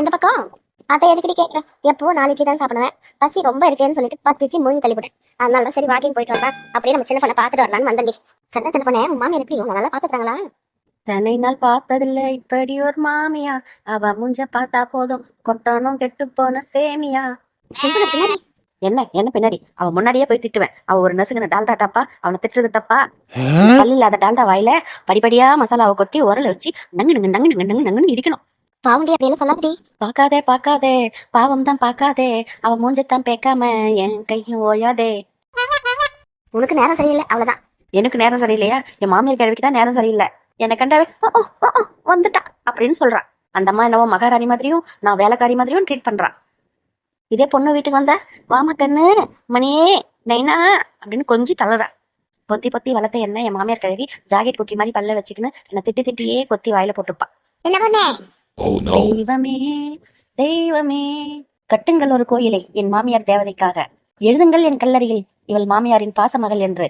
இந்த பக்கம். அதை எதுக்கடி கேட்குறேன்? எப்போ 4 இட்லி தான் சாப்பிடுவேன். பசி ரொம்ப இருக்குன்னு சொல்லிட்டு 10 இட்லி முழுங்கி தள்ளிவிட்டேன். அதனால தான் சரி வாக்கிங் போயிட்டு வரலாம் அப்படியே நம்ம சின்ன பொண்ணை பார்த்துட்டு வரலான்னு வந்தேன்டி. சரி சின்ன பொண்ணே, உன் மாமியார் எப்படி உங்களை நல்லா பார்த்துக்கிறாங்களா? தன்னை நாள் பார்த்ததில்ல இப்படி ஒரு மாமியா, அவ மூஞ்ச பார்த்தா போதும் கொட்டணும் கெட்டு போன சேமியா. சின்ன பொண்ணு பின்னாடி. என்ன என்ன பின்னாடி? அவ முன்னாடியே போய் திட்டுவேன். அவ ஒரு நசுங்கின டால்டா டப்பா, அவனை திட்டுறது தப்பா? பல்லு இல்லாத டால்டா வாயில படிப்படியா மசாலாவை கொட்டி உரல வச்சு நங்கு நங்கு நங்கு நங்கு நங்கு நங்குன்னு இடிக்கணும். பாவண்டி அப்படியெல்லாம் சொல்லாதடி. பார்க்காதே பார்க்காதே, பாவம் தான் பார்க்காதே, அவ மூஞ்சத்தான் பேக்காம என் கையும் ஓயாதே. உனக்கு நேரம் சரியில்லை, அவ்வளவுதான். எனக்கு நேரம் சரியில்லையா? என் மாமியார் கிழவிக்கு தான் நேரம் சரியில்லை. என்னை கண்டாவே வந்துட்டா அப்படின்னு சொல்றான். அந்த அம்மா என்னவோ மகாராணி மாதிரியும் நான் வேலைக்காரி மாதிரியும் ட்ரீட் பண்றான். இதே பொண்ணு வீட்டுக்கு வந்தா வாமா கண்ணு மணியே நைனா அப்படின்னு கொஞ்சம் தளறா. பொத்தி பொத்தி வளர்த்த என்ன என் மாமியார் கிழவி ஜாக்கெட் குக்கி மாதிரி பல்ல வச்சுக்கின்னு என்னை திட்டி திட்டியே கொத்தி வாயில போட்டுப்பா. என்ன பொண்ணே? தெய்வமே தெய்வமே, கட்டுங்கள் ஒரு கோயிலை என் மாமியார் தேவதைக்காக, எழுதுங்கள் என் கல்லறையில் இவள் மாமியாரின் பாசமகள் என்று.